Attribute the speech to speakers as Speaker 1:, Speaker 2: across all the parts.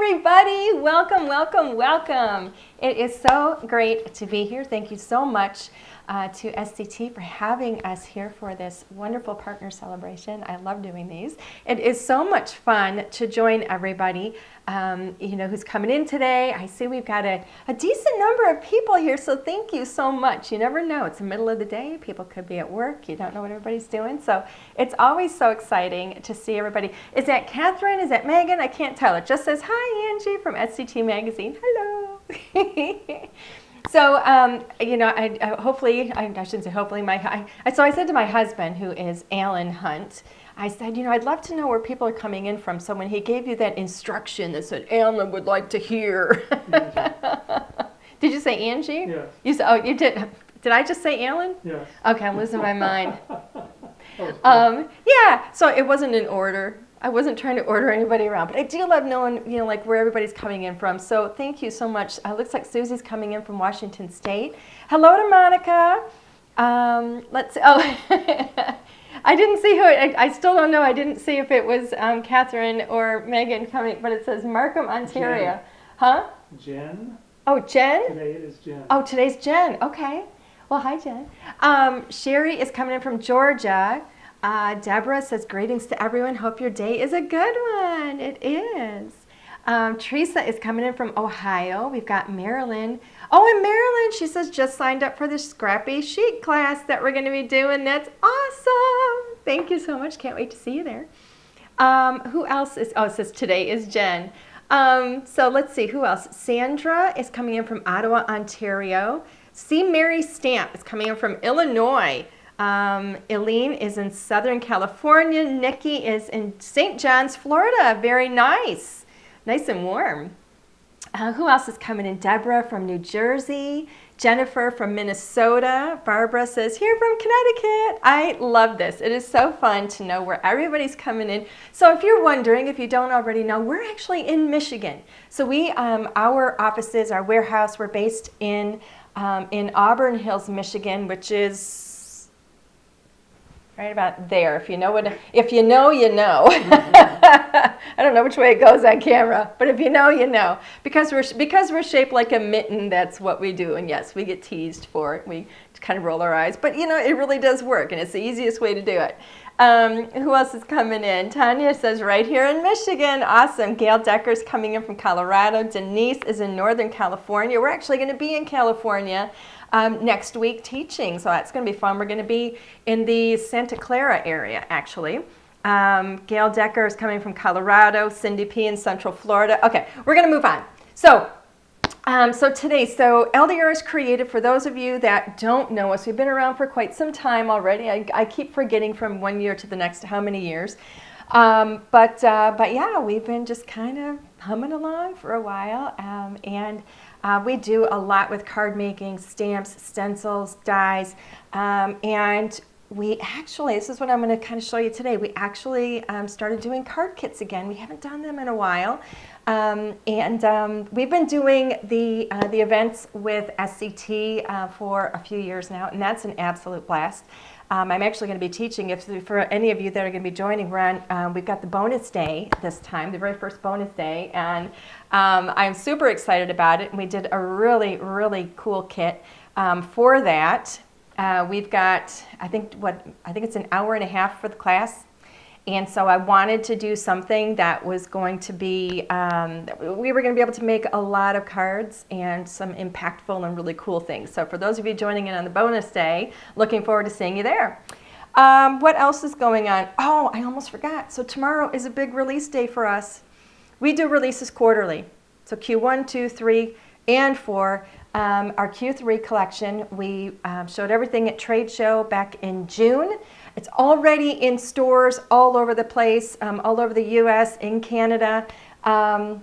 Speaker 1: everybody. Welcome, welcome, welcome. It is so great to be here. Thank you so much to SCT for having us here for this wonderful partner celebration. I love doing these. It is so much fun to join everybody who's coming in today. I see we've got a decent number of people here, so thank you so much. You never know. It's the middle of the day. People could be at work. You don't know what everybody's doing. So it's always so exciting to see everybody. Is that Catherine? Is that Megan? I can't tell. It just says, hi, Angie from SCT Magazine. Hello. So, hopefully, I shouldn't say hopefully, so I said to my husband, who is Alan Hunt, I said, I'd love to know where people are coming in from. So when he gave you that instruction that said, Alan would like to hear. Did you say Angie?
Speaker 2: Yes.
Speaker 1: You said, oh, you did. Did I just say Alan?
Speaker 2: Yes.
Speaker 1: Okay, I'm losing my mind. Yeah, so it wasn't in order. I wasn't trying to order anybody around, but I do love knowing, where everybody's coming in from. So thank you so much. Looks like Susie's coming in from Washington State. Hello to Monica. Let's see. Oh, I didn't see who. I still don't know. I didn't see if it was Catherine or Megan coming, but it says Markham, Ontario.
Speaker 2: Jen.
Speaker 1: Huh?
Speaker 2: Jen.
Speaker 1: Oh, Jen?
Speaker 2: Today is Jen.
Speaker 1: Oh, today's Jen. Okay. Well, hi, Jen. Sherry is coming in from Georgia. Deborah says, greetings to everyone. Hope your day is a good one. It is. Teresa is coming in from Ohio. We've got Marilyn. Oh, and Marilyn, she says, just signed up for the Scrappy Sheet class that we're going to be doing. That's awesome. Thank you so much. Can't wait to see you there. Who else is, it says today is Jen. So let's see, who else? Sandra is coming in from Ottawa, Ontario. C. Mary Stamp is coming in from Illinois. Eileen is in Southern California. Nikki is in St. John's, Florida. Very nice. Nice and warm. Who else is coming in? Deborah from New Jersey. Jennifer from Minnesota. Barbara says, here from Connecticut. I love this. It is so fun to know where everybody's coming in. So if you're wondering, if you don't already know, we're actually in Michigan. So we, our offices, our warehouse, we're based in Auburn Hills, Michigan, which is right about there. If you know, you know. I don't know which way it goes on camera, but if you know, you know. Because we're shaped like a mitten, that's what we do. And yes, we get teased for it. We kind of roll our eyes, but it really does work, and it's the easiest way to do it. Who else is coming in? Tanya says, right here in Michigan. Awesome. Gail Decker's coming in from Colorado. Denise is in Northern California. We're actually going to be in California next week teaching, so that's going to be fun. We're going to be in the Santa Clara area, actually. Gail Decker is coming from Colorado. Cindy P. in Central Florida. Okay, we're going to move on. So today, LDRS Creative, for those of you that don't know us, we've been around for quite some time already. I keep forgetting from one year to the next how many years. But yeah, we've been just kind of humming along for a while, and we do a lot with card making, stamps, stencils, dies, and we actually, this is what I'm going to kind of show you today, we actually started doing card kits again. We haven't done them in a while, and we've been doing the events with SCT for a few years now, and that's an absolute blast. I'm actually going to be teaching, for any of you that are going to be joining, we've got the bonus day this time, the very first bonus day, and I'm super excited about it. And we did a really, really cool kit for that. We've got, I think it's an hour and a half for the class. And so I wanted to do something that was going to be, we were going to be able to make a lot of cards and some impactful and really cool things. So for those of you joining in on the bonus day, looking forward to seeing you there. What else is going on? Oh, I almost forgot. So tomorrow is a big release day for us. We do releases quarterly. So Q1, 2, 3, and 4. Our Q3 collection, we showed everything at trade show back in June. It's already in stores all over the place, all over the U.S., in Canada. And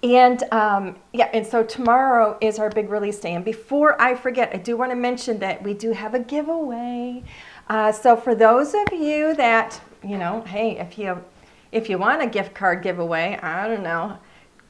Speaker 1: so tomorrow is our big release day. And before I forget, I do want to mention that we do have a giveaway. So for those of you that, hey, if you want a gift card giveaway, I don't know,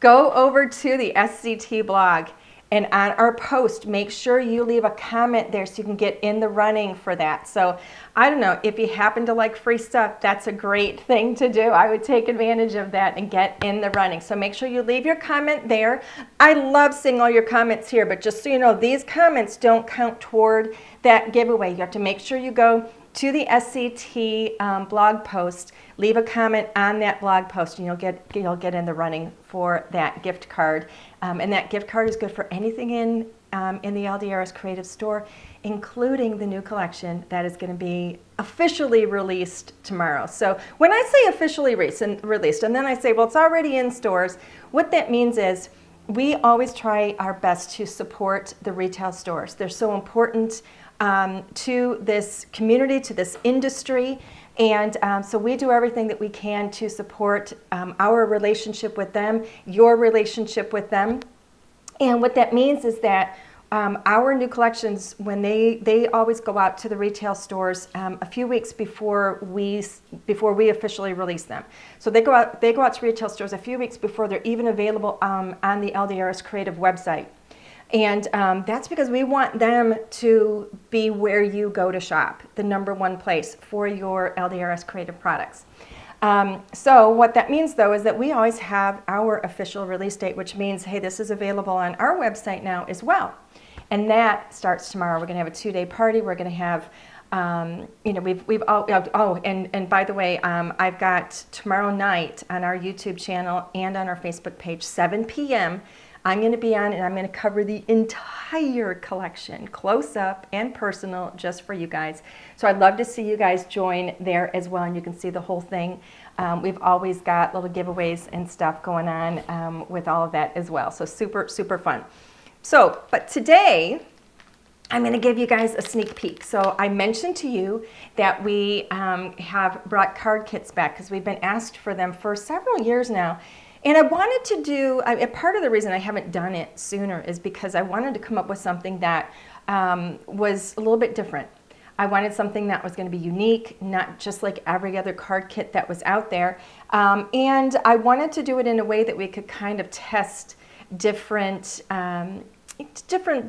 Speaker 1: go over to the SCT blog And on our post, make sure you leave a comment there so you can get in the running for that. So I don't know, if you happen to like free stuff, that's a great thing to do. I would take advantage of that and get in the running. So make sure you leave your comment there. I love seeing all your comments here, but just so you know, these comments don't count toward that giveaway. You have to make sure you go to the SCT blog post, leave a comment on that blog post, and you'll get in the running for that gift card. And that gift card is good for anything in the LDRS Creative store, including the new collection that is going to be officially released tomorrow. So when I say officially released, and then I say, well, it's already in stores, what that means is we always try our best to support the retail stores. They're so important to this community, to this industry, and so we do everything that we can to support our relationship with them, your relationship with them. And what that means is that our new collections, when they always go out to the retail stores a few weeks before we officially release them. So they go out to retail stores a few weeks before they're even available on the LDRS Creative website. And that's because we want them to be where you go to shop, the #1 place for your LDRS Creative products. So what that means, though, is that we always have our official release date, which means, hey, this is available on our website now as well. And that starts tomorrow. We're going to have a 2-day party. We're going to have, and by the way, I've got tomorrow night on our YouTube channel and on our Facebook page, 7 p.m., I'm going to be on and I'm going to cover the entire collection, close up and personal, just for you guys. So I'd love to see you guys join there as well, and you can see the whole thing. We've always got little giveaways and stuff going on with all of that as well. So super, super fun. So, but today, I'm going to give you guys a sneak peek. So I mentioned to you that we have brought card kits back because we've been asked for them for several years now. And I wanted to do, part of the reason I haven't done it sooner is because I wanted to come up with something that was a little bit different. I wanted something that was going to be unique, not just like every other card kit that was out there. And I wanted to do it in a way that we could kind of test different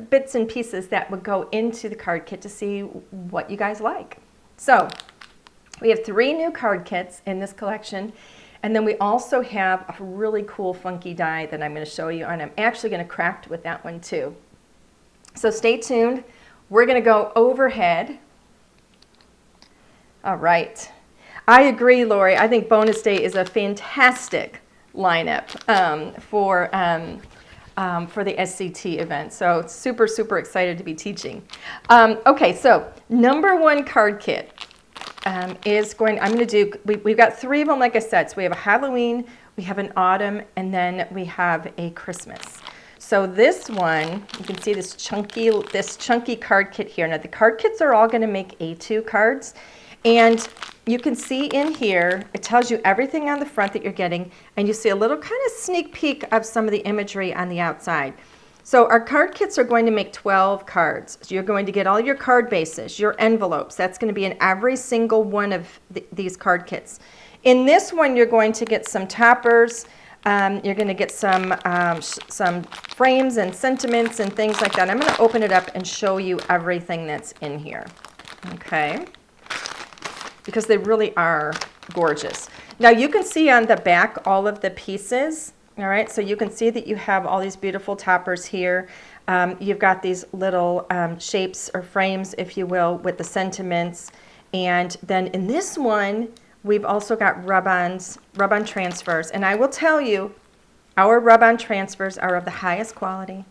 Speaker 1: bits and pieces that would go into the card kit to see what you guys like. So we have 3 new card kits in this collection. And then we also have a really cool funky die that I'm going to show you, and I'm actually going to craft with that one too. So stay tuned. We're going to go overhead. All right. I agree, Lori. I think Bonus Day is a fantastic lineup for the SCT event. So super, super excited to be teaching. Okay, so #1 card kit. We've got 3 of them, like I said. So we have a Halloween, we have an autumn, and then we have a Christmas. So this one, you can see this chunky card kit here. Now the card kits are all going to make A2 cards, and you can see in here, it tells you everything on the front that you're getting, and you see a little kind of sneak peek of some of the imagery on the outside. So our card kits are going to make 12 cards. So you're going to get all your card bases, your envelopes. That's going to be in every single one of these card kits. In this one, you're going to get some toppers. You're going to get some frames and sentiments and things like that. I'm going to open it up and show you everything that's in here. Okay? Because they really are gorgeous. Now you can see on the back all of the pieces. All right, so you can see that you have all these beautiful toppers here. You've got these little shapes or frames, if you will, with the sentiments. And then in this one, we've also got rub-on transfers. And I will tell you, our rub-on transfers are of the highest quality.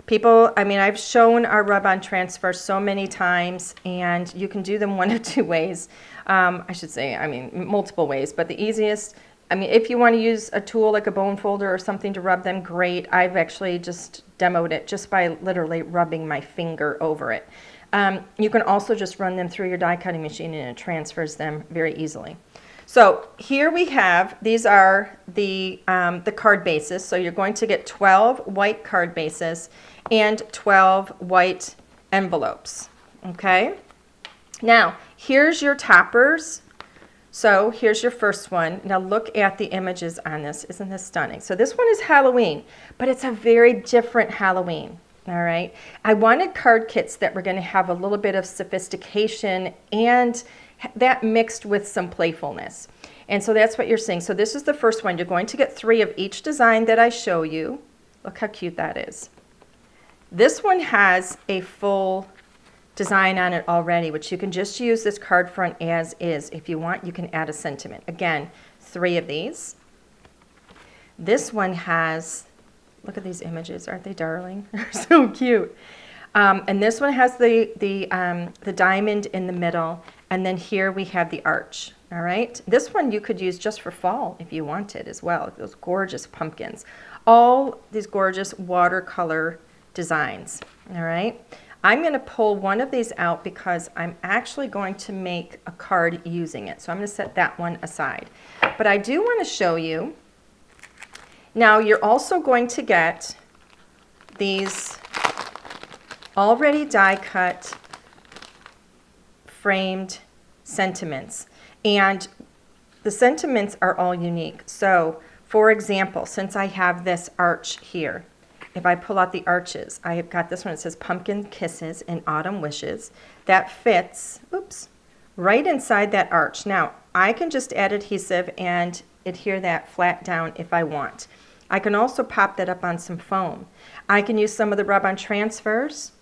Speaker 1: I've shown our rub-on transfers so many times, and you can do them one of 2 ways. Multiple ways, but the easiest, if you want to use a tool like a bone folder or something to rub them, great. I've actually just demoed it just by literally rubbing my finger over it. You can also just run them through your die cutting machine, and it transfers them very easily. So here we have, these are the card bases. So you're going to get 12 white card bases and 12 white envelopes. Okay? Now, here's your toppers. So here's your first one. Now look at the images on this. Isn't this stunning? So this one is Halloween, but it's a very different Halloween. All right. I wanted card kits that were going to have a little bit of sophistication and that mixed with some playfulness. And so that's what you're seeing. So this is the first one. You're going to get 3 of each design that I show you. Look how cute that is. This one has a full design on it already, which you can just use this card front as is. If you want, you can add a sentiment. Again, 3 of these. This one has, look at these images. Aren't they darling? They're so cute. And this one has the diamond in the middle. And then here we have the arch. All right. This one you could use just for fall if you wanted as well. Those gorgeous pumpkins. All these gorgeous watercolor designs. All right. I'm going to pull one of these out because I'm actually going to make a card using it. So I'm going to set that one aside. But I do want to show you. Now you're also going to get these already die cut framed sentiments. And the sentiments are all unique. So for example, since I have this arch here, if I pull out the arches, I have got this one. It says Pumpkin Kisses and Autumn Wishes. That fits, oops, right inside that arch. Now, I can just add adhesive and adhere that flat down if I want. I can also pop that up on some foam. I can use some of the rub-on transfers.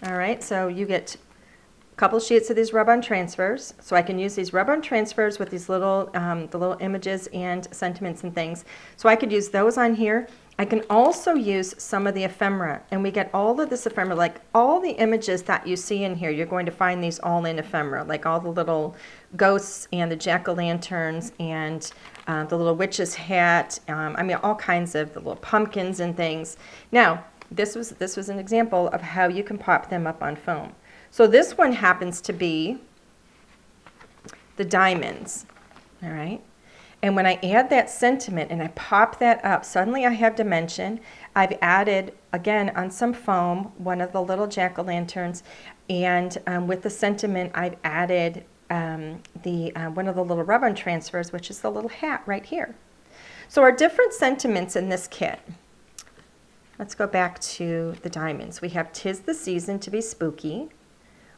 Speaker 1: All right, so you get a couple sheets of these rub-on transfers. So I can use these rub-on transfers with these little, the little images and sentiments and things. So I could use those on here. I can also use some of the ephemera, and we get all of this ephemera, like all the images that you see in here, you're going to find these all in ephemera, like all the little ghosts and the jack-o'-lanterns and the little witch's hat, I mean all kinds of the little pumpkins and things. Now, this was an example of how you can pop them up on foam. So this one happens to be the diamonds, all right? And when I add that sentiment and I pop that up, suddenly I have dimension. I've added, again, on some foam, one of the little jack-o'-lanterns. And with the sentiment, I've added one of the little rub-on transfers, which is the little hat right here. So our different sentiments in this kit. Let's go back to the diamonds. We have 'Tis the Season to be Spooky,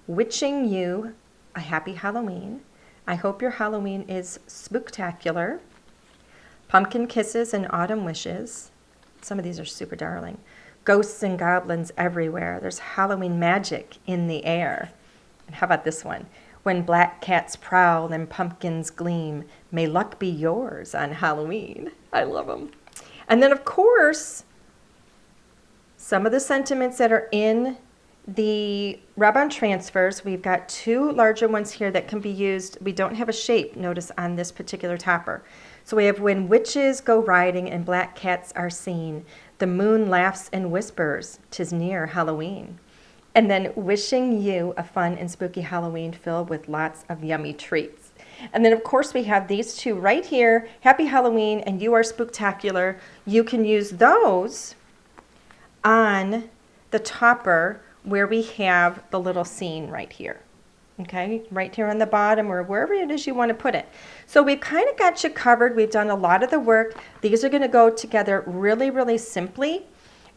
Speaker 1: Wishing You a Happy Halloween, I Hope Your Halloween is Spooktacular, Pumpkin Kisses and Autumn Wishes. Some of these are super darling. Ghosts and Goblins Everywhere. There's Halloween Magic in the Air. And how about this one? When black cats prowl and pumpkins gleam, may luck be yours on Halloween. I love them. And then, of course, some of the sentiments that are in the rub-on transfers, we've got 2 larger ones here that can be used. We don't have a shape, notice, on this particular topper. So we have When Witches Go Riding and Black Cats Are Seen, The Moon Laughs and Whispers, 'Tis Near Halloween. And then Wishing You a Fun and Spooky Halloween filled with lots of yummy treats. And then, of course, we have these 2 right here, Happy Halloween and You Are Spooktacular. You can use those on the topper where we have the little scene right here, okay, right here on the bottom or wherever it is you want to put it. So we've kind of got you covered. We've done a lot of the work. These are going to go together really, really simply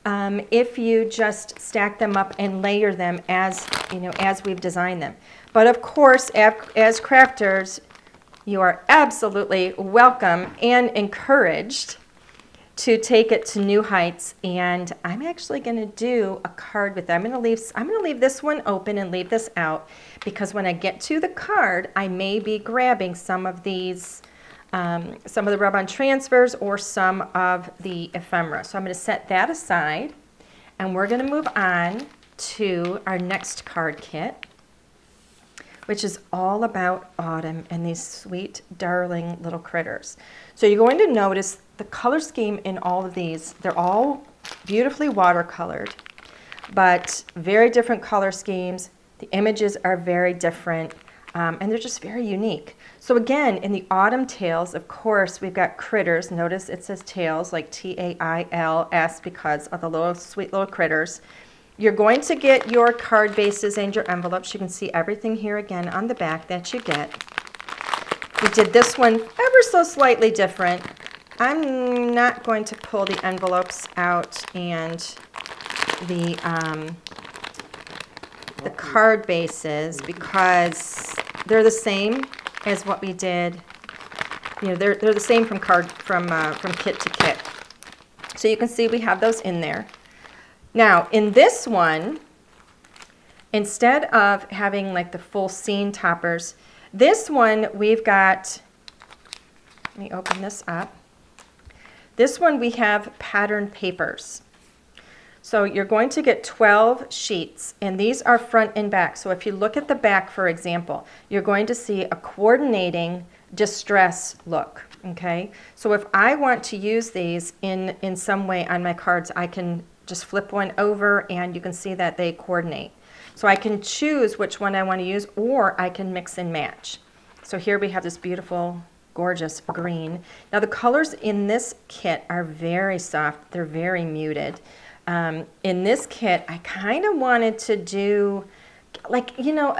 Speaker 1: if you just stack them up and layer them as, you know, as we've designed them. But of course, as crafters, you are absolutely welcome and encouraged to take it to new heights, and I'm actually going to do a card with it. I'm going to leave this one open and leave this out because when I get to the card, I may be grabbing some of these, some of the rub-on transfers or some of the ephemera. So I'm going to set that aside, and we're going to move on to our next card kit, which is all about autumn and these sweet, darling little critters. So you're going to notice the color scheme in all of these. They're all beautifully watercolored, but very different color schemes. The images are very different, and they're just very unique. So again, in the autumn tails, of course, we've got critters. Notice it says tails, like T-A-I-L-S, because of the little sweet little critters. You're going to get your card bases and your envelopes. You can see everything here again on the back that you get. We did this one ever so slightly different. I'm not going to pull the envelopes out and the card bases because they're the same as what we did. You know, they're the same from kit to kit. So you can see we have those in there. Now in this one, instead of having like the full scene toppers, this one we've got, let me open this up. This one we have patterned papers. So you're going to get 12 sheets, and these are front and back. So if you look at the back, for example, you're going to see a coordinating distress look, okay? So if I want to use these in some way on my cards, I can just flip one over and you can see that they coordinate. So I can choose which one I want to use, or I can mix and match. So here we have this beautiful, gorgeous green. Now the colors in this kit are very soft. They're very muted. In this kit, I kind of wanted to do, like, you know,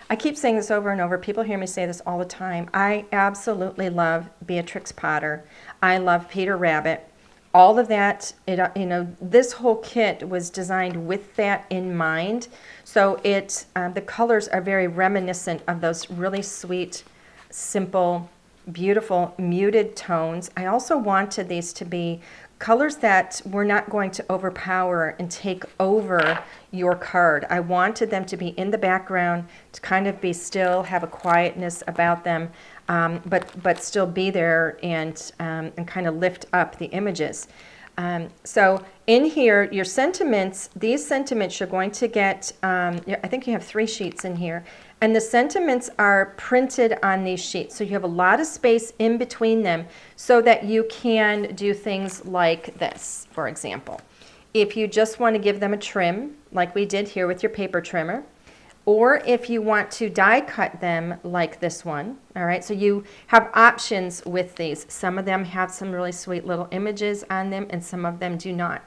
Speaker 1: I keep saying this over and over. People hear me say this all the time. I absolutely love Beatrix Potter. I love Peter Rabbit. All of that, you know, this whole kit was designed with that in mind. So the colors are very reminiscent of those really sweet, simple, beautiful, muted tones. I also wanted these to be colors that were not going to overpower and take over your card. I wanted them to be in the background, to kind of be still, have a quietness about them, but still be there and kind of lift up the images. So in here, your sentiments, these sentiments you're going to get, I think you have 3 sheets in here, and the sentiments are printed on these sheets. So you have a lot of space in between them so that you can do things like this, for example. If you just want to give them a trim, like we did here with your paper trimmer, or if you want to die cut them like this one, all right? So you have options with these. Some of them have some really sweet little images on them, and some of them do not,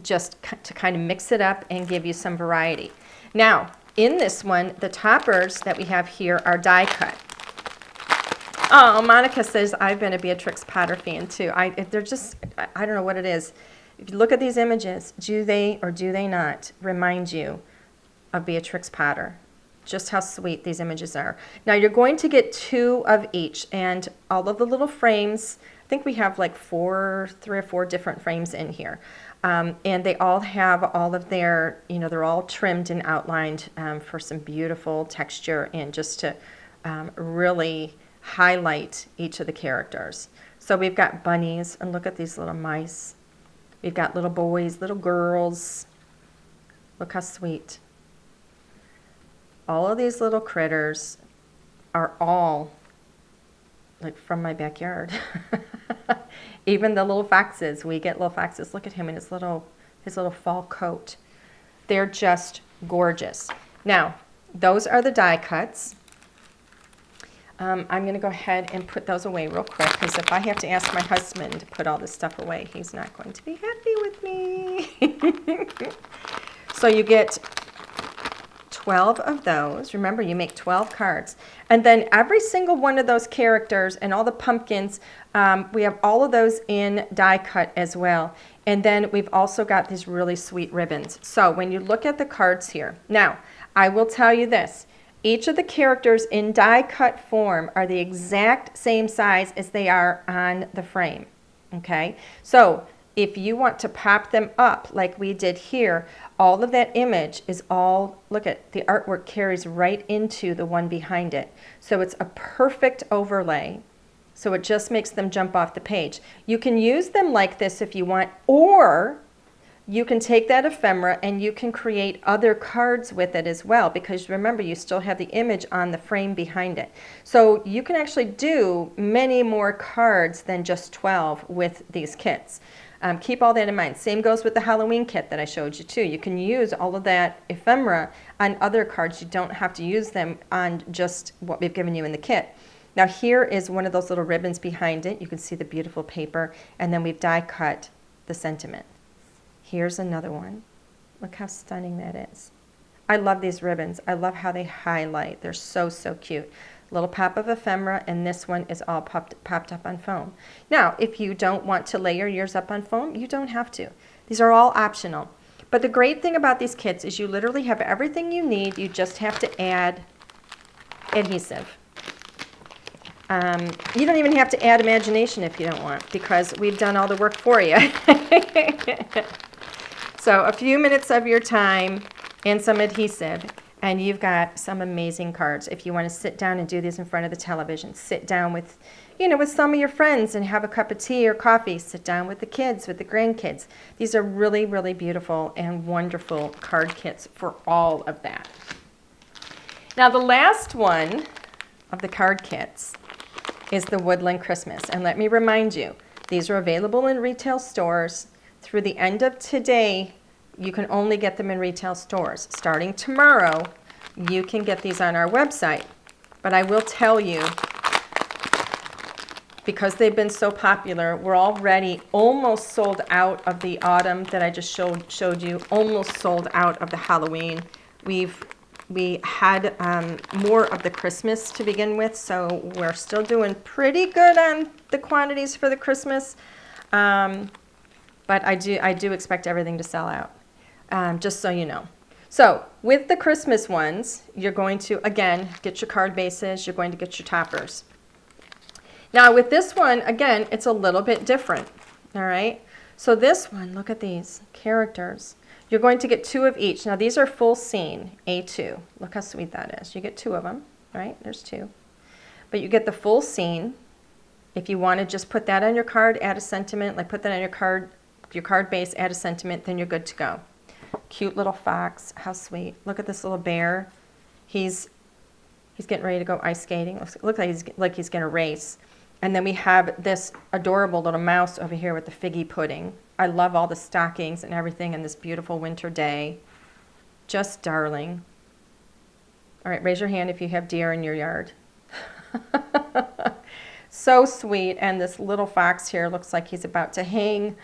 Speaker 1: just to kind of mix it up and give you some variety. Now, in this one, the toppers that we have here are die cut. Oh, Monica says, I've been a Beatrix Potter fan too. They're just, I don't know what it is. If you look at these images, do they or do they not remind you of Beatrix Potter? Just how sweet these images are. Now you're going to get 2 of each, and all of the little frames, I think we have like 3 or 4 different frames in here. And they all have all of their, you know, they're all trimmed and outlined for some beautiful texture and just to really highlight each of the characters. So we've got bunnies, and look at these little mice. We've got little boys, little girls. Look how sweet. All of these little critters are all like from my backyard. Even the little foxes, we get little foxes. Look at him in his little fall coat. They're just gorgeous. Now, those are the die cuts. I'm going to go ahead and put those away real quick, because if I have to ask my husband to put all this stuff away, he's not going to be happy with me. So you get 12 of those. Remember, you make 12 cards. And then every single one of those characters and all the pumpkins, we have all of those in die cut as well. And then we've also got these really sweet ribbons. So when you look at the cards here, now I will tell you this. Each of the characters in die cut form are the exact same size as they are on the frame. Okay? So if you want to pop them up like we did here, all of that image is all, look at, the artwork carries right into the one behind it. So it's a perfect overlay. So it just makes them jump off the page. You can use them like this if you want, or you can take that ephemera and you can create other cards with it as well, because remember, you still have the image on the frame behind it. So you can actually do many more cards than just 12 with these kits. Keep all that in mind. Same goes with the Halloween kit that I showed you too. You can use all of that ephemera on other cards. You don't have to use them on just what we've given you in the kit. Now here is one of those little ribbons behind it. You can see the beautiful paper, and then we've die cut the sentiment. Here's another one. Look how stunning that is. I love these ribbons. I love how they highlight. They're so, so cute. little pop of ephemera, and this one is all popped up on foam. Now, if you don't want to layer yours up on foam, you don't have to. These are all optional. But the great thing about these kits is you literally have everything you need. You just have to add adhesive. You don't even have to add imagination if you don't want, because we've done all the work for you. So a few minutes of your time and some adhesive, and you've got some amazing cards. If you want to sit down and do these in front of the television, sit down with, with some of your friends and have a cup of tea or coffee. Sit down with the kids, with the grandkids. These are really, really beautiful and wonderful card kits for all of that. Now, the last one of the card kits is the Woodland Christmas. And let me remind you, these are available in retail stores. Through the end of today, you can only get them in retail stores. Starting tomorrow, you can get these on our website. But I will tell you, because they've been so popular, we're already almost sold out of the autumn that I just showed you, almost sold out of the Halloween. We had more of the Christmas to begin with, so we're still doing pretty good on the quantities for the Christmas. But I do expect everything to sell out, just so you know. So with the Christmas ones, you're going to, again, get your card bases, you're going to get your toppers. Now with this one, again, it's a little bit different, all right? So this one, look at these characters. You're going to get 2 of each. Now these are full scene, A2. Look how sweet that is. You get 2 of them, right? There's 2. But you get the full scene. If you want to just put that on your card, add a sentiment, like put that on your card base, add a sentiment, then you're good to go. Cute little fox, how sweet. Look at this little bear. He's getting ready to go ice skating. Looks like he's going to race. And then we have this adorable little mouse over here with the figgy pudding. I love all the stockings and everything on this beautiful winter day. Just darling. All right, raise your hand if you have deer in your yard. So sweet. And this little fox here looks like he's about to hang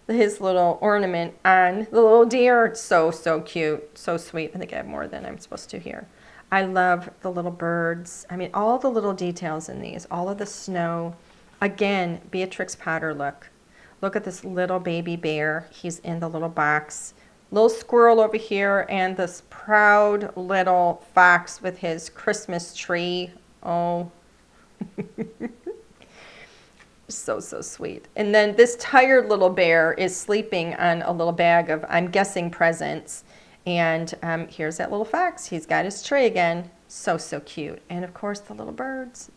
Speaker 1: his little ornament on the little deer. It's so, so cute. So sweet. I think I have more than I'm supposed to here. I love the little birds. I mean, all the little details in these, all of the snow. Again, Beatrix Potter look. Look at this little baby bear. He's in the little box. Little squirrel over here, and this proud little fox with his Christmas tree. Oh, so, so sweet. And then this tired little bear is sleeping on a little bag of, I'm guessing, presents. And here's that little fox. He's got his tray again. So, so cute. And of course, the little birds.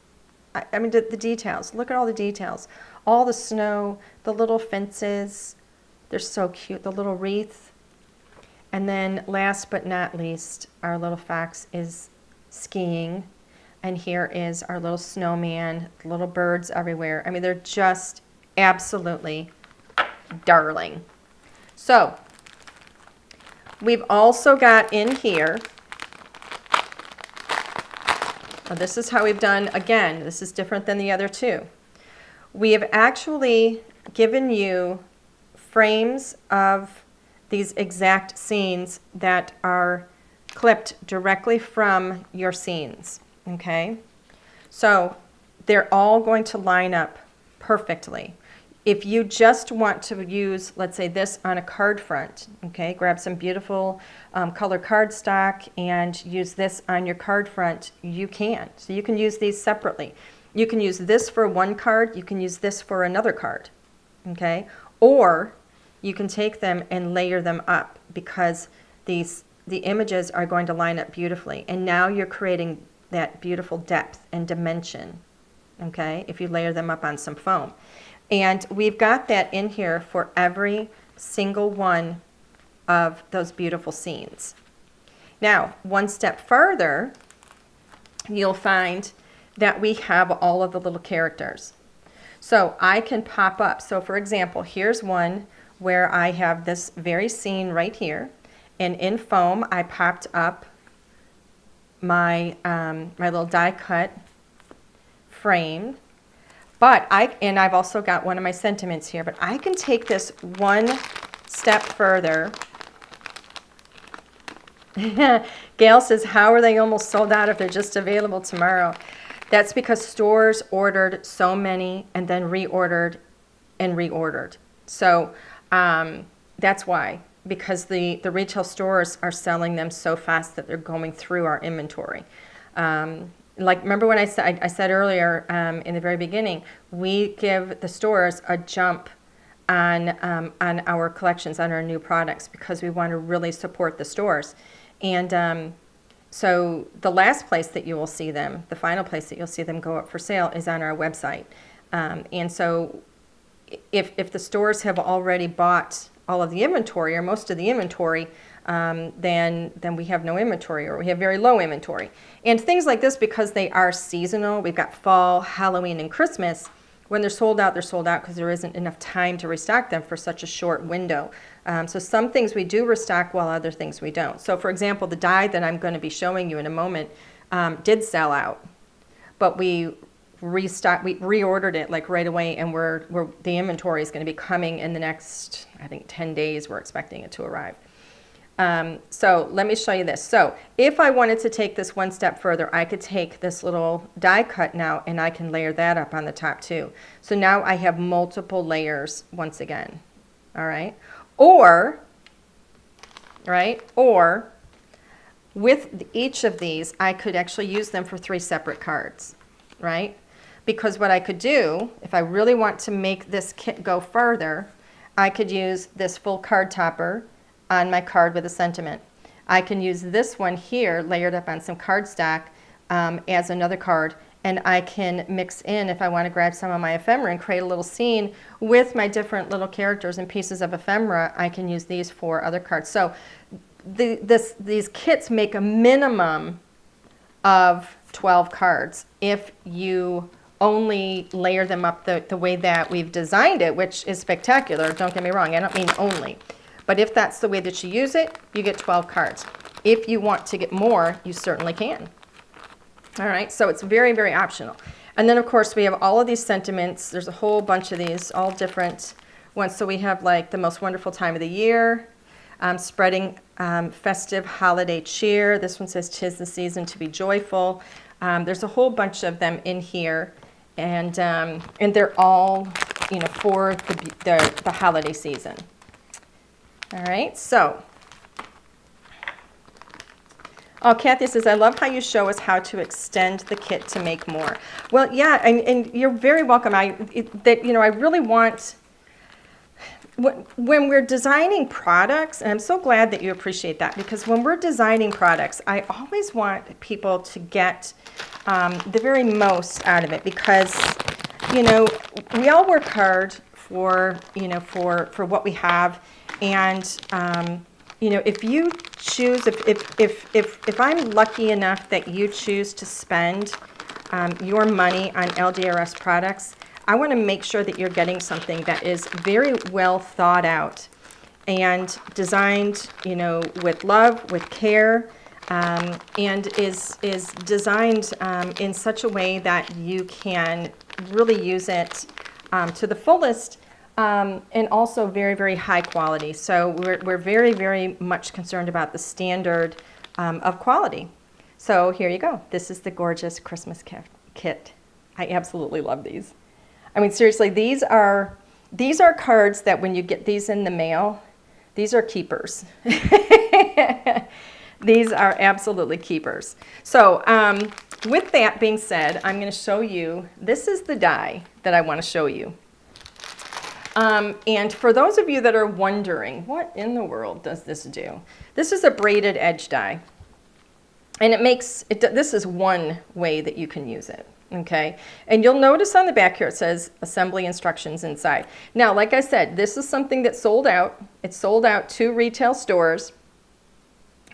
Speaker 1: I mean, the details. Look at all the details. All the snow, the little fences. They're so cute. The little wreath. And then last but not least, our little fox is skiing. And here is our little snowman, little birds everywhere. I mean, they're just absolutely darling. So, we've also got in here, now this is how we've done, again, this is different than the other 2. We have actually given you frames of these exact scenes that are clipped directly from your scenes, okay? So they're all going to line up perfectly. If you just want to use, let's say, this on a card front, okay, grab some beautiful color cardstock and use this on your card front, you can. So you can use these separately. You can use this for one card, you can use this for another card, okay? Or you can take them and layer them up because the images are going to line up beautifully. And now you're creating that beautiful depth and dimension, okay, if you layer them up on some foam. And we've got that in here for every single one of those beautiful scenes. Now, one step further, you'll find that we have all of the little characters. So I can pop up. So for example, here's one where I have this very scene right here. And in foam, I popped up my, my little die cut frame. But I've also got one of my sentiments here, but I can take this one step further. Gail says, how are they almost sold out if they're just available tomorrow? That's because stores ordered so many and then reordered and reordered. So that's why, because the retail stores are selling them so fast that they're going through our inventory. Like, remember when I said earlier in the very beginning, we give the stores a jump on our collections, on our new products, because we want to really support the stores. And so the last place that you will see them, the final place that you'll see them go up for sale, is on our website. And so if the stores have already bought all of the inventory or most of the inventory, then we have no inventory, or we have very low inventory. And things like this, because they are seasonal, we've got fall, Halloween, and Christmas. When they're sold out because there isn't enough time to restock them for such a short window. So some things we do restock while other things we don't. So for example, the die that I'm going to be showing you in a moment did sell out, but we reordered it like right away, and the inventory is going to be coming in the next, I think, 10 days. We're expecting it to arrive. So let me show you this. So if I wanted to take this one step further, I could take this little die cut now and I can layer that up on the top too. So now I have multiple layers once again. All right. Or with each of these, I could actually use them for 3 separate cards, right? Because what I could do, if I really want to make this kit go further, I could use this full card topper on my card with a sentiment. I can use this one here layered up on some cardstock as another card, and I can mix in, if I want to grab some of my ephemera and create a little scene with my different little characters and pieces of ephemera, I can use these for other cards. So these kits make a minimum of 12 cards if you only layer them up the way that we've designed it, which is spectacular. Don't get me wrong, I don't mean only. But if that's the way that you use it, you get 12 cards. If you want to get more, you certainly can. All right, so it's very, very optional. And then, of course, we have all of these sentiments. There's a whole bunch of these, all different ones. So we have like the most wonderful time of the year, spreading festive holiday cheer. This one says, 'tis the season to be joyful. There's a whole bunch of them in here, and they're all, for the holiday season. All right, so, Kathy says, I love how you show us how to extend the kit to make more. Well, yeah, and you're very welcome. I really want, when we're designing products, and I'm so glad that you appreciate that, because when we're designing products, I always want people to get the very most out of it, because, we all work hard for what we have. And if you choose, if I'm lucky enough that you choose to spend your money on LDRS products, I want to make sure that you're getting something that is very well thought out and designed, with love, with care, and is designed in such a way that you can really use it to the fullest. And also very, very high quality. So we're very, very much concerned about the standard of quality. So here you go. This is the gorgeous Christmas kit. I absolutely love these. I mean, seriously, these are cards that when you get these in the mail, these are keepers. These are absolutely keepers. So with that being said, I'm going to show you, this is the die that I want to show you. And for those of you that are wondering, what in the world does this do? This is a braided edge die. And this is one way that you can use it, okay? And you'll notice on the back here it says assembly instructions inside. Now, like I said, this is something that sold out. It's sold out to retail stores.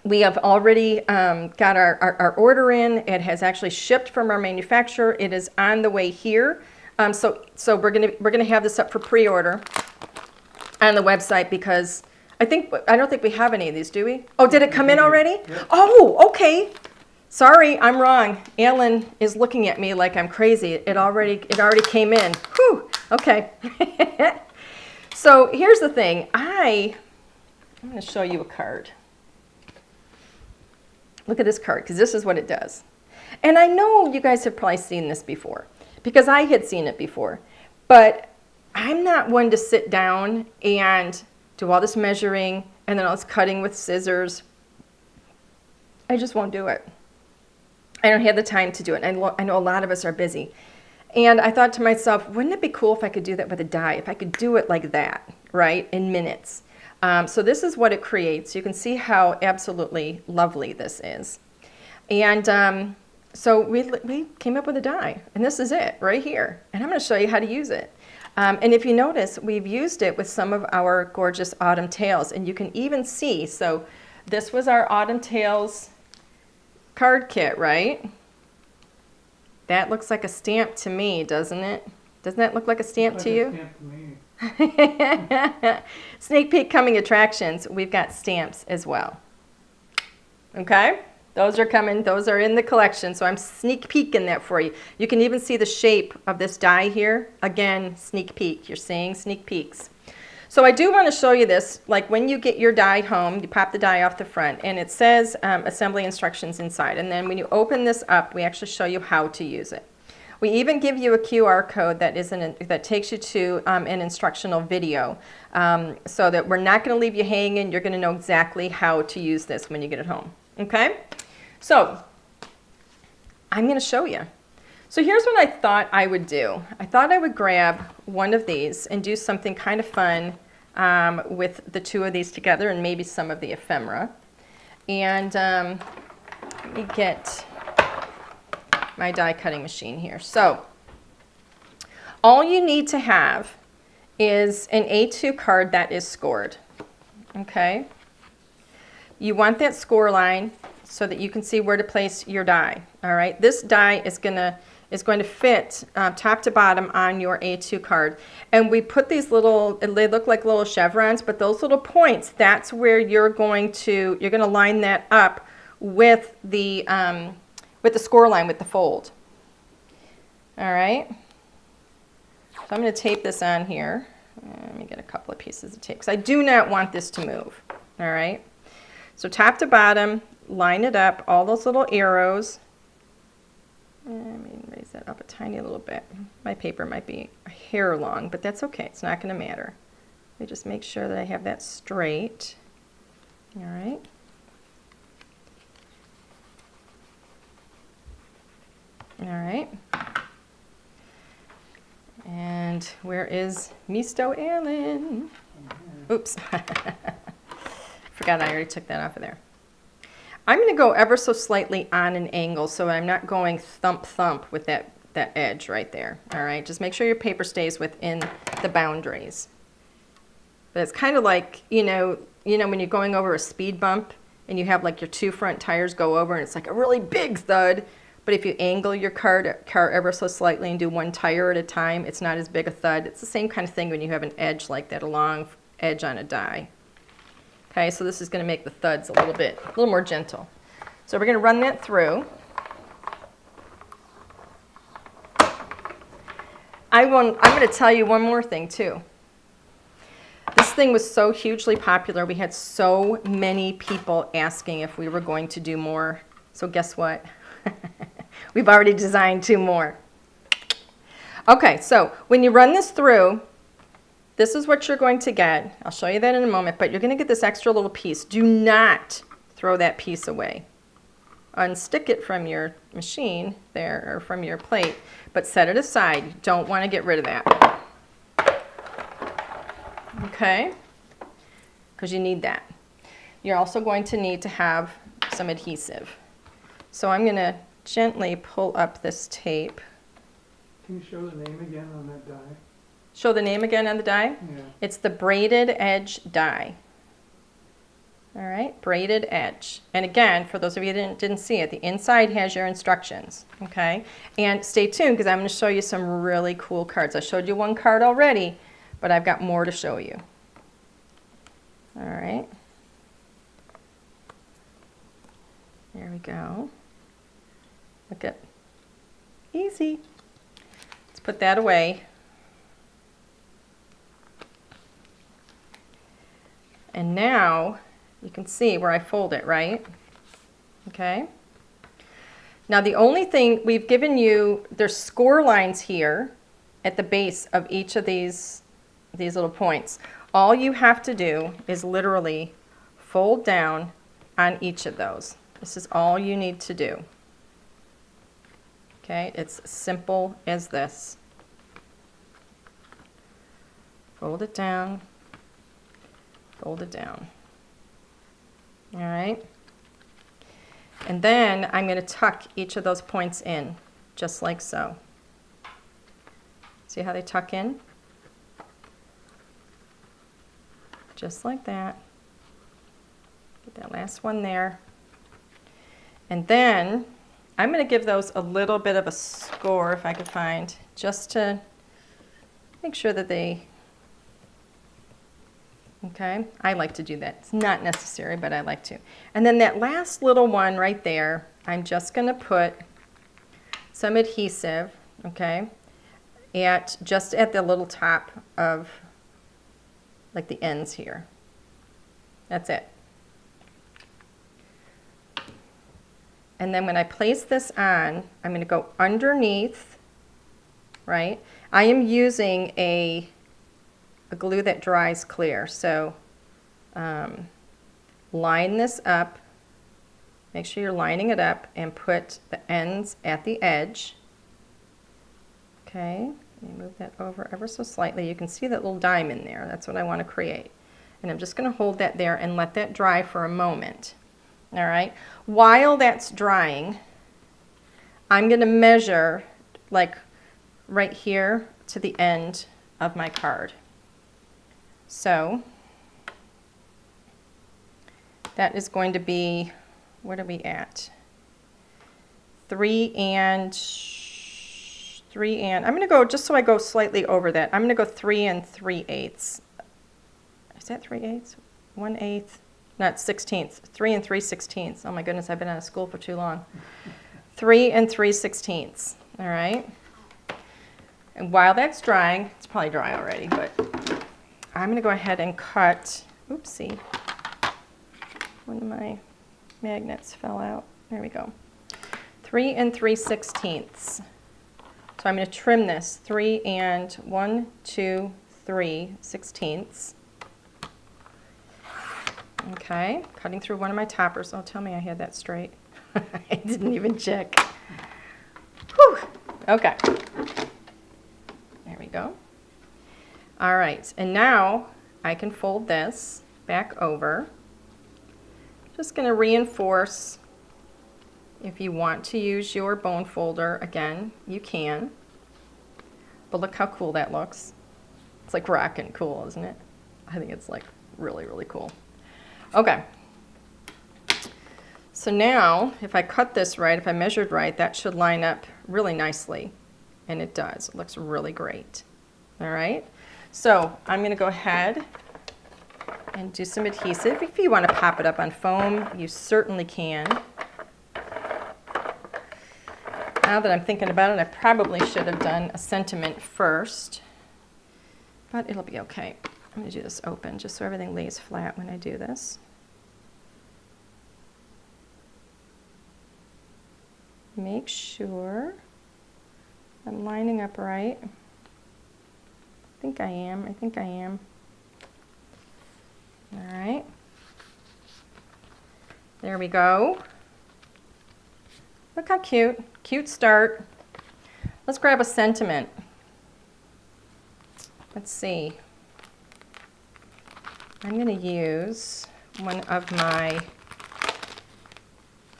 Speaker 1: We have already got our order in. It has actually shipped from our manufacturer. It is on the way here. So we're gonna have this up for pre-order on the website, because I don't think we have any of these, do we? Oh, did it come in already? Yep. Oh, okay. Sorry, I'm wrong. Alan is looking at me like I'm crazy. It already came in. Whew. Okay. So here's the thing. I'm going to show you a card. Look at this card, because this is what it does. And I know you guys have probably seen this before because I had seen it before, but I'm not one to sit down and do all this measuring and then all this cutting with scissors. I just won't do it. I don't have the time to do it. I know a lot of us are busy. And I thought to myself, wouldn't it be cool if I could do that with a die? If I could do it like that, right, in minutes. So this is what it creates. You can see how absolutely lovely this is. And so we came up with a die, and this is it right here. And I'm going to show you how to use it. And if you notice, we've used it with some of our gorgeous autumn tails, and you can even see, so this was our autumn tails card kit, right? That looks like a stamp to me, doesn't it? Doesn't that look like a stamp to you?
Speaker 2: Stamp to me.
Speaker 1: Sneak peek coming attractions, we've got stamps as well. Okay? Those are coming, those are in the collection, so I'm sneak peeking that for you. You can even see the shape of this die here. Again, sneak peek, you're seeing sneak peeks. So I do want to show you this, like when you get your die home, you pop the die off the front, and it says assembly instructions inside. And then when you open this up, we actually show you how to use it. We even give you a QR code that takes you to an instructional video, so that we're not going to leave you hanging. You're going to know exactly how to use this when you get it home. Okay? So I'm going to show you. So here's what I thought I would do. I thought I would grab one of these and do something kind of fun with the two of these together and maybe some of the ephemera. And let me get my die cutting machine here. So all you need to have is an A2 card that is scored. Okay? You want that score line so that you can see where to place your die. All right? This die is going to fit top to bottom on your A2 card. And we put these little, they look like little chevrons, but those little points, that's where you're going to line that up with the score line, with the fold. All right? So I'm going to tape this on here. Let me get a couple of pieces of tape, because I do not want this to move. All right? So top to bottom, line it up, all those little arrows. Let me raise that up a tiny little bit. My paper might be a hair long, but that's okay. It's not going to matter. Let me just make sure that I have that straight. All right. All right. And where is Misto Allen? Oops. Forgot I already took that off of there. I'm going to go ever so slightly on an angle so I'm not going thump thump with that edge right there. All right, just make sure your paper stays within the boundaries. But it's kind of like, you know when you're going over a speed bump and you have like your two front tires go over and it's like a really big thud, but if you angle your car ever so slightly and do one tire at a time, it's not as big a thud. It's the same kind of thing when you have an edge like that, a long edge on a die. Okay, so this is going to make the thuds a little more gentle. So we're going to run that through. I'm going to tell you one more thing too. This thing was so hugely popular. We had so many people asking if we were going to do more. So guess what? We've already designed 2 more. Okay, so when you run this through, this is what you're going to get. I'll show you that in a moment, but you're going to get this extra little piece. Do not throw that piece away. Unstick it from your machine there, or from your plate, but set it aside. You don't want to get rid of that. Okay? Because you need that. You're also going to need to have some adhesive. So I'm going to gently pull up this tape.
Speaker 2: Can you show the name again on that die?
Speaker 1: Show the name again on the die?
Speaker 2: Yeah.
Speaker 1: It's the Braided Edge die. All right, Braided Edge. And again, for those of you that didn't see it, the inside has your instructions, okay? And stay tuned because I'm going to show you some really cool cards. I showed you one card already, but I've got more to show you. All right. There we go. Look at, easy. Let's put that away. And now you can see where I fold it, right? Okay. Now the only thing we've given you, there's score lines here at the base of each of these little points. All you have to do is literally fold down on each of those. This is all you need to do. Okay, it's simple as this. Fold it down, fold it down. All right. And then I'm going to tuck each of those points in, just like so. See how they tuck in? Just like that. Get that last one there. And then I'm going to give those a little bit of a score, if I could find, just to make sure that they, okay? I like to do that. It's not necessary, but I like to. And then that last little one right there, I'm just going to put some adhesive, okay, just at the little top of, like, the ends here. That's it. And then when I place this on, I'm going to go underneath, right? I am using a glue that dries clear. So line this up. Make sure you're lining it up and put the ends at the edge. Okay, let me move that over ever so slightly. You can see that little diamond there. That's what I want to create. And I'm just going to hold that there and let that dry for a moment. All right. While that's drying, I'm going to measure like right here to the end of my card. So that is going to be, what are we at? 3 and, I'm going to go, just so I go slightly over that, I'm going to go 3 3/8. Is that 3/8? 1/8? Not 16ths. 3 3/16. Oh my goodness, I've been out of school for too long. 3 3/16. All right. And while that's drying, it's probably dry already, but I'm going to go ahead and cut. Oopsie. One of my magnets fell out. There we go. 3 3/16. So I'm going to trim this 3 and 1, 2, 3/16. Okay, cutting through one of my toppers. Oh, tell me I had that straight. I didn't even check. Whew. Okay. There we go. All right, and now I can fold this back over. Just going to reinforce. If you want to use your bone folder, again, you can. But look how cool that looks. It's like rockin' cool, isn't it? I think it's like really, really cool. Okay. So now, if I cut this right, if I measured right, that should line up really nicely. And it does. It looks really great. All right. So I'm going to go ahead and do some adhesive. If you want to pop it up on foam, you certainly can. Now that I'm thinking about it, I probably should have done a sentiment first, but it'll be okay. I'm going to do this open just so everything lays flat when I do this. Make sure I'm lining up right. I think I am. All right. There we go. Look how cute. Cute start. Let's grab a sentiment. Let's see. I'm going to use one of my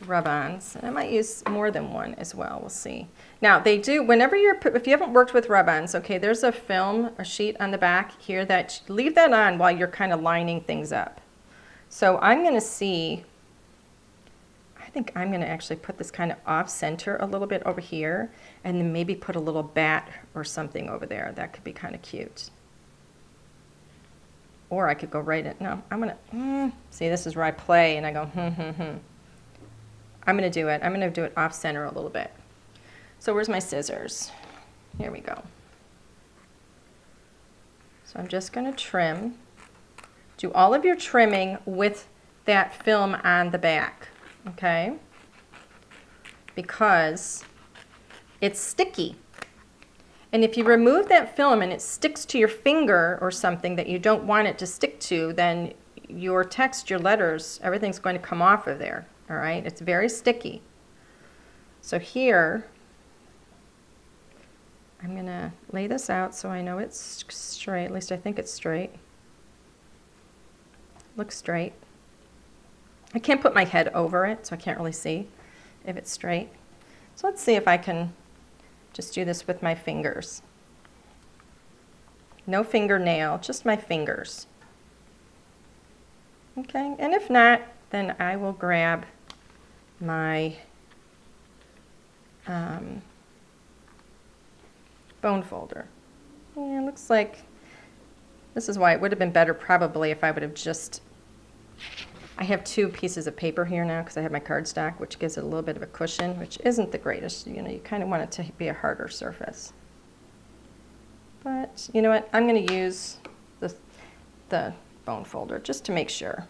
Speaker 1: rub-ons. And I might use more than one as well. We'll see. Now, they do, whenever if you haven't worked with rub-ons, okay, there's a film, a sheet on the back here that, leave that on while you're kind of lining things up. So I'm going to see, I think I'm going to actually put this kind of off-center a little bit over here, and then maybe put a little bat or something over there. That could be kind of cute. Or I could go right in. No, I'm going to, see, this is where I play, and I go, I'm going to do it. I'm going to do it off-center a little bit. So where's my scissors? Here we go. So I'm just going to trim. Do all of your trimming with that film on the back, okay? because it's sticky. And if you remove that film and it sticks to your finger or something that you don't want it to stick to, then your text, your letters, everything's going to come off of there, all right? It's very sticky. So here, I'm going to lay this out so I know it's straight. At least I think it's straight. Looks straight. I can't put my head over it, so I can't really see if it's straight. So let's see if I can just do this with my fingers. No fingernail, just my fingers. Okay, and if not, then I will grab my bone folder. Yeah, it looks like this is why it would have been better probably if I would have just, I have 2 pieces of paper here now because I have my cardstock, which gives it a little bit of a cushion, which isn't the greatest. You know, you kind of want it to be a harder surface. But you know what? I'm going to use the bone folder just to make sure.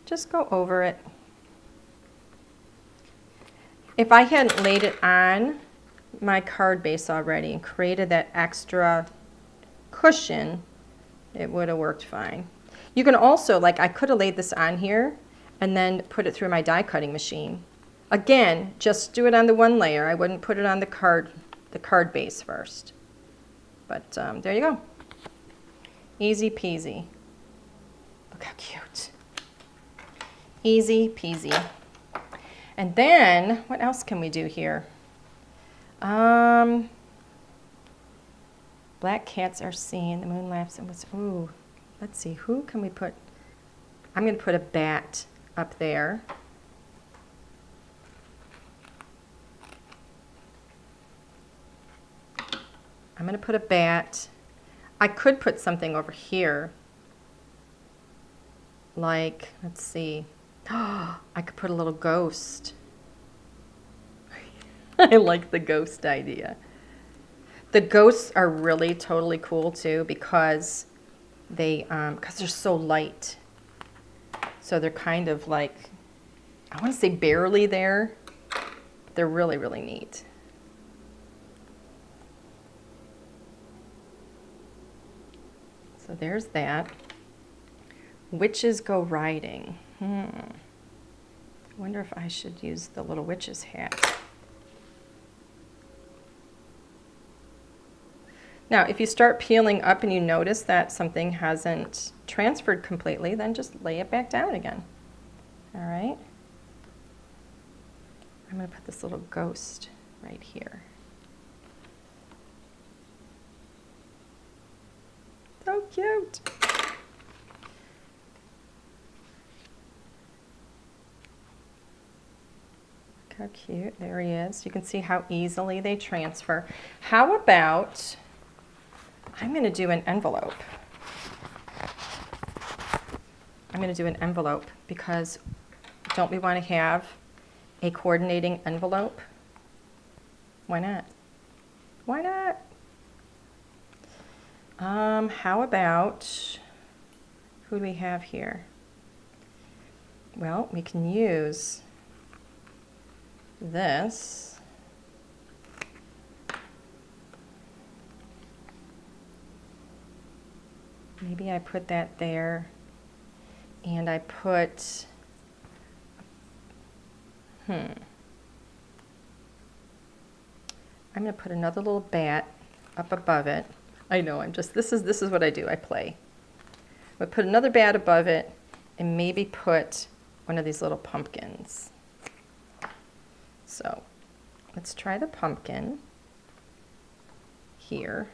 Speaker 1: Just go over it. If I hadn't laid it on my card base already and created that extra cushion, it would have worked fine. You can also, like, I could have laid this on here and then put it through my die cutting machine. Again, just do it on the one layer. I wouldn't put it on the card base first. But there you go. Easy peasy. Look how cute. Easy peasy. And then, what else can we do here? Black cats are seen, the moon laughs and was, ooh, let's see, who can we put? I'm going to put a bat up there. I'm going to put a bat. I could put something over here. Like, let's see. I could put a little ghost. I like the ghost idea. The ghosts are really totally cool too because they're so light. So they're kind of like, I want to say barely there. But they're really, really neat. So there's that. Witches go riding. I wonder if I should use the little witch's hat. Now, if you start peeling up and you notice that something hasn't transferred completely, then just lay it back down again. All right? I'm going to put this little ghost right here. So cute. How cute. There he is. You can see how easily they transfer. How about, I'm going to do an envelope. I'm going to do an envelope because don't we want to have a coordinating envelope? Why not? Why not? How about, who do we have here? Well, we can use this. Maybe I put that there, and I put, I'm going to put another little bat up above it. I know, this is what I do, I play. I put another bat above it, and maybe put one of these little pumpkins. So let's try the pumpkin here.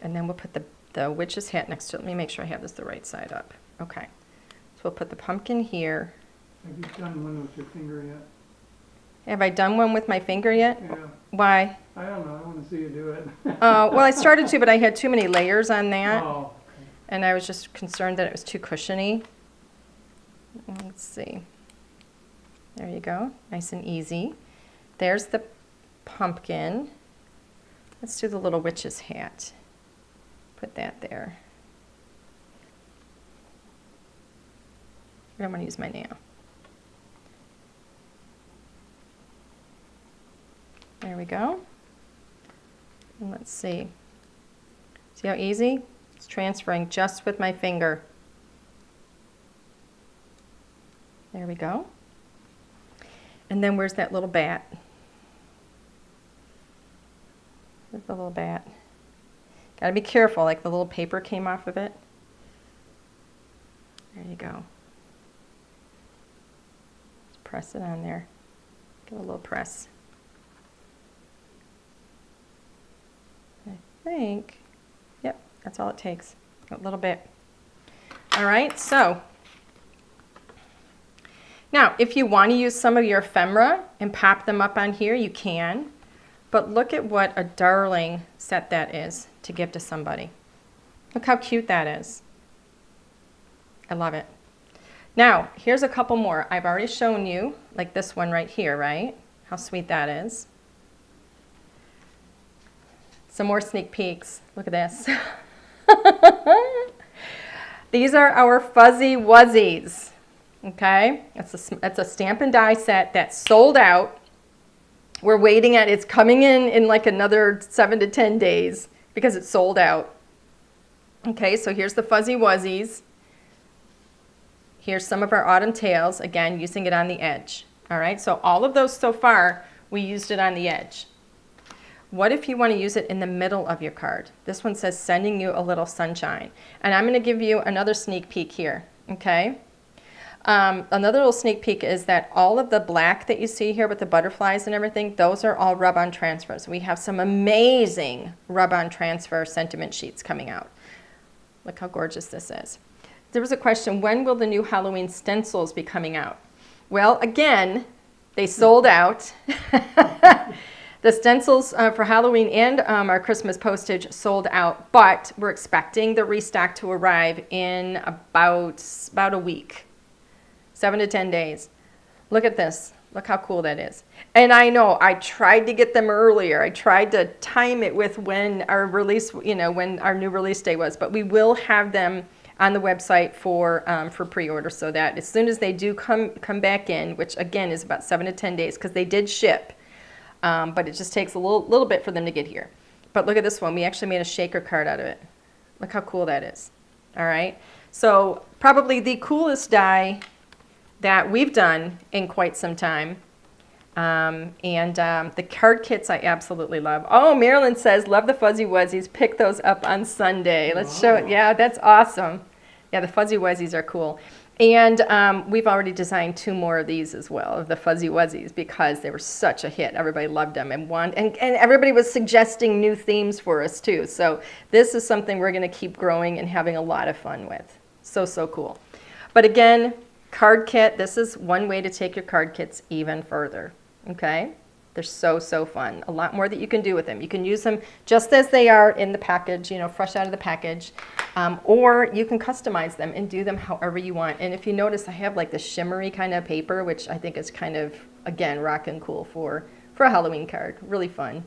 Speaker 1: And then we'll put the witch's hat next to it. Let me make sure I have this the right side up. Okay. So we'll put the pumpkin here.
Speaker 2: Have you done one with your finger yet?
Speaker 1: Have I done one with my finger yet?
Speaker 2: Yeah.
Speaker 1: Why?
Speaker 2: I don't know. I want to see you do it.
Speaker 1: Well, I started to, but I had too many layers on that.
Speaker 2: Oh, okay.
Speaker 1: And I was just concerned that it was too cushiony. Let's see. There you go. Nice and easy. There's the pumpkin. Let's do the little witch's hat. Put that there. I don't want to use my nail. we go. And let's see. See how easy? It's transferring just with my finger. There we go. And then where's that little bat? Where's the little bat? Gotta be careful, like the little paper came off of it. There you go. Just press it on there. Give it a little press. I think, yep, that's all it takes. A little bit. All right, so now if you want to use some of your ephemera and pop them up on here, you can. But look at what a darling set that is to give to somebody. Look how cute that is. I love it. Now, here's a couple more. I've already shown you, like this one right here, right? How sweet that is. Some more sneak peeks. Look at this. These are our Fuzzy Wuzzies. Okay? It's a stamp and die set that's sold out. We're waiting at, it's coming in like another 7 to 10 days because it's sold out. Okay, so here's the Fuzzy Wuzzies. Here's some of our autumn tails, again, using it on the edge. All right, so all of those so far, we used it on the edge. What if you want to use it in the middle of your card? This one says, sending you a little sunshine. And I'm going to give you another sneak peek here, okay? Another little sneak peek is that all of the black that you see here with the butterflies and everything, those are all rub-on transfers. We have some amazing rub-on transfer sentiment sheets coming out. Look how gorgeous this is. There was a question, when will the new Halloween stencils be coming out? Well, again, they sold out. The stencils for Halloween and our Christmas postage sold out, but we're expecting the restock to arrive in about a week. 7 to 10 days. Look at this. Look how cool that is. And I know I tried to get them earlier. I tried to time it with when our release, when our new release day was. But we will have them on the website for pre-order, so that as soon as they do come back in, which again is about 7 to 10 days, because they did ship, but it just takes a little bit for them to get here. But look at this one. We actually made a shaker card out of it. Look how cool that is. All right. So probably the coolest die that we've done in quite some time. The card kits I absolutely love. Oh, Marilyn says, love the Fuzzy Wuzzies. Pick those up on Sunday. Let's show it. Yeah, that's awesome. Yeah, the Fuzzy Wuzzies are cool. And we've already designed 2 more of these as well, of the Fuzzy Wuzzies, because they were such a hit. Everybody loved them and everybody was suggesting new themes for us too. So this is something we're going to keep growing and having a lot of fun with. So cool. But again, card kit, this is one way to take your card kits even further, okay? They're so fun. A lot more that you can do with them. You can use them just as they are in the package, fresh out of the package, or you can customize them and do them however you want. And if you notice, I have like the shimmery kind of paper, which I think is kind of, again, rockin' cool for a Halloween card. Really fun.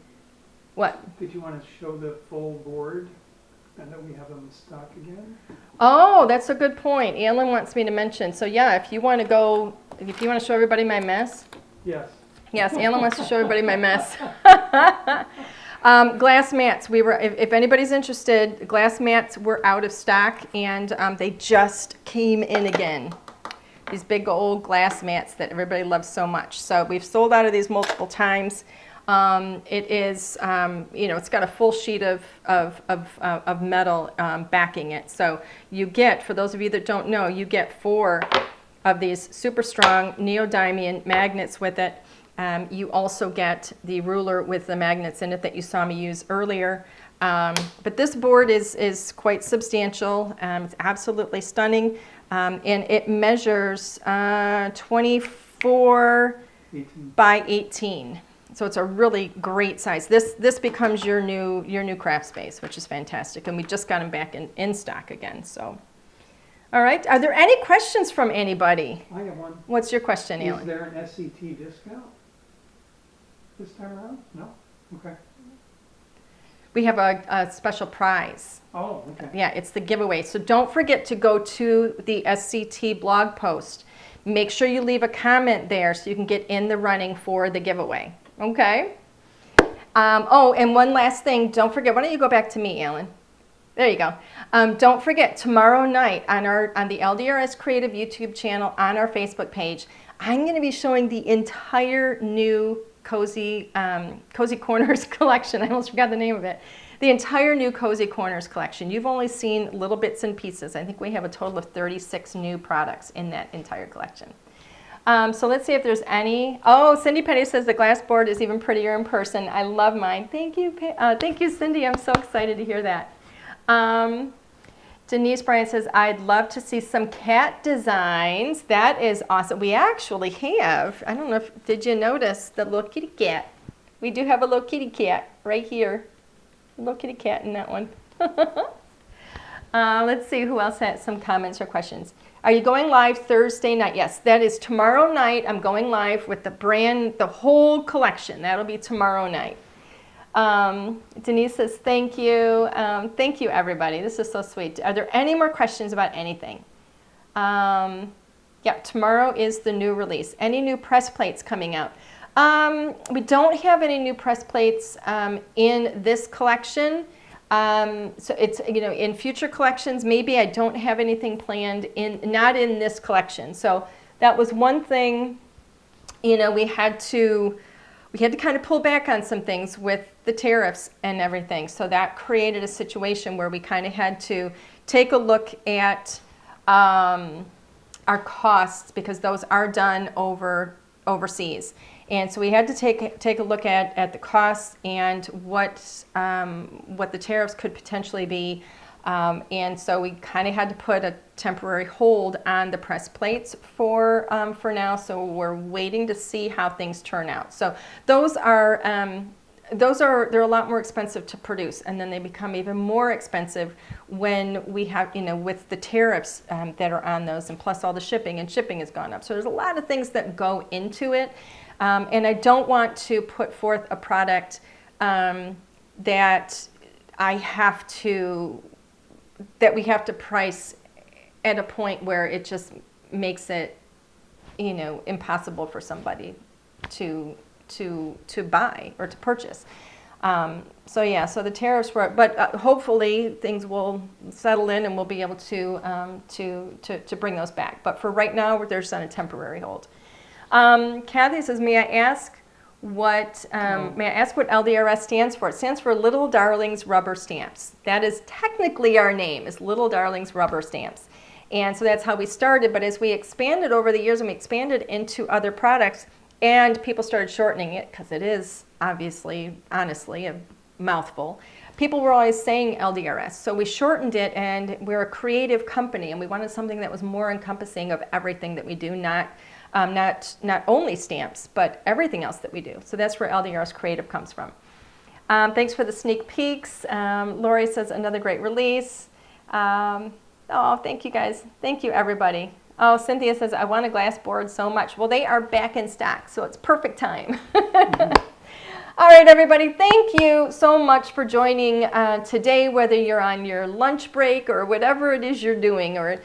Speaker 1: What?
Speaker 2: Did you want to show the full board and that we have them in stock again?
Speaker 1: Oh, that's a good point. Alan wants me to mention. So yeah, if you want to show everybody my mess.
Speaker 2: Yes.
Speaker 1: Yes, Alan wants to show everybody my mess. Glass mats. If anybody's interested, glass mats were out of stock, and they just came in again. These big old glass mats that everybody loves so much. So we've sold out of these multiple times. It is, it's got a full sheet of metal backing it. So you get, for those of you that don't know, you get 4 of these super strong neodymium magnets with it. You also get the ruler with the magnets in it that you saw me use earlier. But this board is quite substantial. It's absolutely stunning. And it measures 24 by 18. So it's a really great size. This becomes your new craft space, which is fantastic. And we just got them back in stock again. So, all right. Are there any questions from anybody?
Speaker 2: I have one.
Speaker 1: What's your question, Alan?
Speaker 2: Is there an SCT discount this time around? No? Okay.
Speaker 1: We have a special prize.
Speaker 2: Oh, okay.
Speaker 1: Yeah, it's the giveaway. So don't forget to go to the SCT blog post. Make sure you leave a comment there so you can get in the running for the giveaway. Okay? Oh, and one last thing. Don't forget. Why don't you go back to me, Alan? There you go. Don't forget, tomorrow night on the LDRS Creative YouTube channel, on our Facebook page, I'm going to be showing the entire new Cozy Corners collection. I almost forgot the name of it. The entire new Cozy Corners collection. You've only seen little bits and pieces. I think we have a total of 36 new products in that entire collection. So let's see if there's any. Oh, Cindy Petty says the glass board is even prettier in person. I love mine. Thank you, Cindy. I'm so excited to hear that. Denise Bryant says, I'd love to see some cat designs. That is awesome. We actually have, I don't know if, did you notice the little kitty cat? We do have a little kitty cat right here. A little kitty cat in that one. Let's see who else had some comments or questions. Are you going live Thursday night? Yes, that is tomorrow night. I'm going live with the whole collection. That'll be tomorrow night. Denise says, thank you. Thank you, everybody. This is so sweet. Are there any more questions about anything? Yeah, tomorrow is the new release. Any new press plates coming out? We don't have any new press plates in this collection. So it's, in future collections, maybe I don't have anything planned not in this collection. So that was one thing, we had to kind of pull back on some things with the tariffs and everything. So that created a situation where we kind of had to take a look at our costs, because those are done overseas. And so we had to take a look at the costs and what the tariffs could potentially be. And so we kind of had to put a temporary hold on the press plates for now. So we're waiting to see how things turn out. So they're a lot more expensive to produce, and then they become even more expensive when we have, with the tariffs that are on those, and plus all the shipping, and shipping has gone up. So there's a lot of things that go into it. And I don't want to put forth a product that we have to price at a point where it just makes it, impossible for somebody to buy or to purchase. So the tariffs were, but hopefully things will settle in and we'll be able to bring those back. But for right now, they're just on a temporary hold. Kathy says, may I ask what LDRS stands for? It stands for Little Darlings Rubber Stamps. That is technically our name, is Little Darlings Rubber Stamps. And so that's how we started. But as we expanded over the years and we expanded into other products, and people started shortening it, because it is honestly, a mouthful. People were always saying LDRS. So we shortened it, and we're a creative company, and we wanted something that was more encompassing of everything that we do, not only stamps, but everything else that we do. So that's where LDRS Creative comes from. Thanks for the sneak peeks. Lori says, another great release. Oh, thank you guys. Thank you, everybody. Oh, Cynthia says, I want a glass board so much. Well, they are back in stock, so it's perfect time. All right, everybody, thank you so much for joining today, whether you're on your lunch break or whatever it is you're doing, or,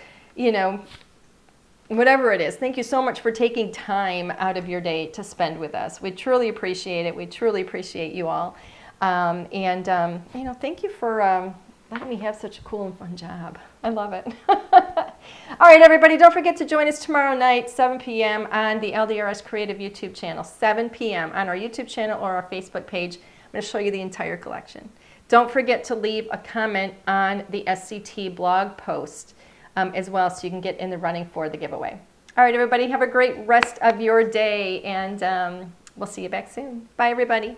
Speaker 1: whatever it is. Thank you so much for taking time out of your day to spend with us. We truly appreciate it. We truly appreciate you all. Thank you for letting me have such a cool and fun job. I love it. All right, everybody, don't forget to join us tomorrow night, 7 p.m. on the LDRS Creative YouTube channel, 7 p.m. on our YouTube channel or our Facebook page. I'm going to show you the entire collection. Don't forget to leave a comment on the SCT blog post as well, so you can get in the running for the giveaway. All right, everybody, have a great rest of your day, and we'll see you back soon. Bye, everybody.